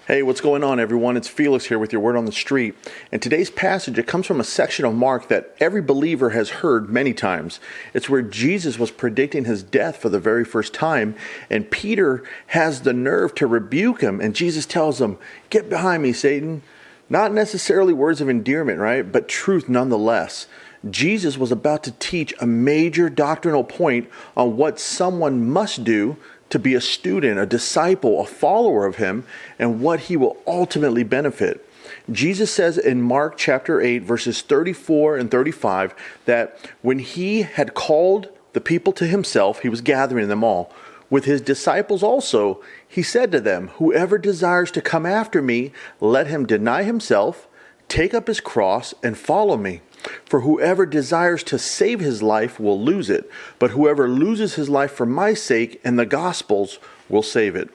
Hey, what's going on, everyone? It's Felix here with your Word on the Street. And today's passage, it comes from a section of Mark that every believer has heard many times. It's where Jesus was predicting his death for the very first time, and Peter has the nerve to rebuke him, and Jesus tells him, "Get behind me, Satan." Not necessarily words of endearment, right? But truth nonetheless. Jesus was about to teach a major doctrinal point on what someone must do to be a student, a disciple, a follower of him, and what he will ultimately benefit. Jesus says in Mark chapter 8, verses 34 and 35, that when he had called the people to himself, he was gathering them all. With his disciples also, he said to them, "Whoever desires to come after me, let him deny himself, take up his cross, and follow me. For whoever desires to save his life will lose it, but whoever loses his life for my sake and the gospel's will save it."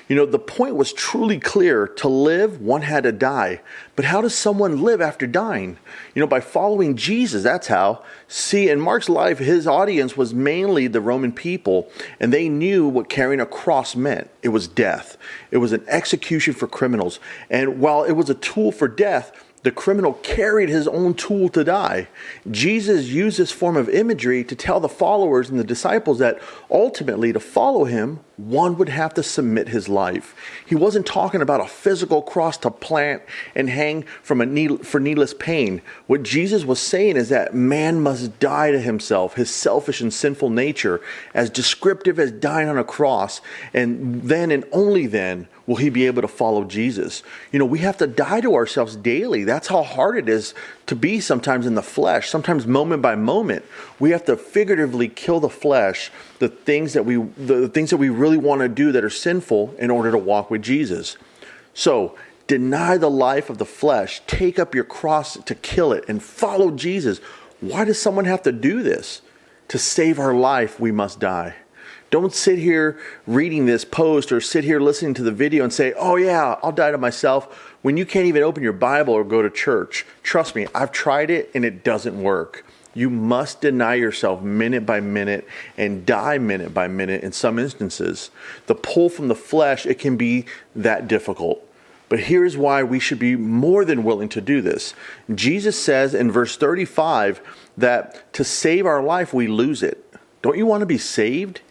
You know, the point was truly clear. To live, one had to die. But how does someone live after dying? You know, by following Jesus, that's how. See, in Mark's life, his audience was mainly the Roman people, and they knew what carrying a cross meant. It was death. It was an execution for criminals. And while it was a tool for death, the criminal carried his own tool to die. Jesus used this form of imagery to tell the followers and the disciples that ultimately to follow him, one would have to submit his life. He wasn't talking about a physical cross to plant and hang for needless pain. What Jesus was saying is that man must die to himself, his selfish and sinful nature, as descriptive as dying on a cross, and then and only then will he be able to follow Jesus. You know, we have to die to ourselves daily. That's how hard it is to be sometimes in the flesh, sometimes moment by moment. We have to figuratively kill the flesh, the things that we really want to do that are sinful in order to walk with Jesus. So, deny the life of the flesh, take up your cross to kill it, and follow Jesus. Why does someone have to do this? To save our life, we must die. Don't sit here reading this post or sit here listening to the video and say, "Oh yeah, I'll die to myself," when you can't even open your Bible or go to church. Trust me, I've tried it and it doesn't work. You must deny yourself minute by minute and die minute by minute in some instances. The pull from the flesh, it can be that difficult. But here's why we should be more than willing to do this. Jesus says in verse 35 that to save our life, we lose it. Don't you want to be saved?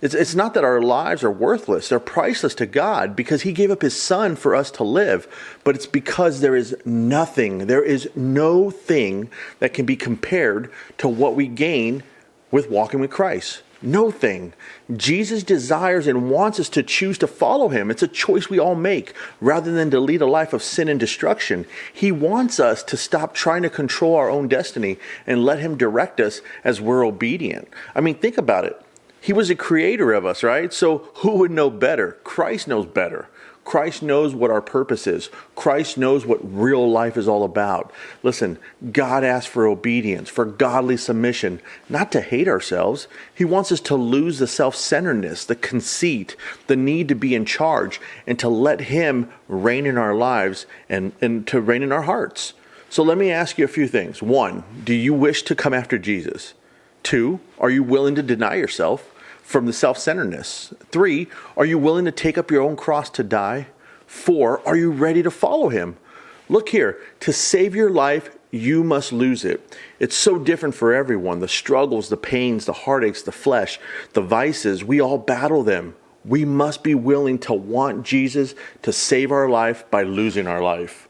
It's not that our lives are worthless. They're priceless to God because he gave up his son for us to live. But it's because there is no thing that can be compared to what we gain with walking with Christ. No thing. Jesus desires and wants us to choose to follow him. It's a choice we all make rather than to lead a life of sin and destruction. He wants us to stop trying to control our own destiny and let him direct us as we're obedient. I mean, think about it. He was a creator of us, right? So who would know better? Christ knows better. Christ knows what our purpose is. Christ knows what real life is all about. Listen, God asks for obedience, for godly submission, not to hate ourselves. He wants us to lose the self-centeredness, the conceit, the need to be in charge, and to let him reign in our lives and to reign in our hearts. So let me ask you a few things. 1, do you wish to come after Jesus? 2, are you willing to deny yourself from the self-centeredness? 3, are you willing to take up your own cross to die? 4, are you ready to follow him? Look here, to save your life, you must lose it. It's so different for everyone. The struggles, the pains, the heartaches, the flesh, the vices, we all battle them. We must be willing to want Jesus to save our life by losing our life.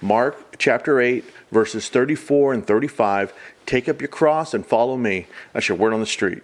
Mark chapter 8, verses 34 and 35, take up your cross and follow me. That's your Word on the Street.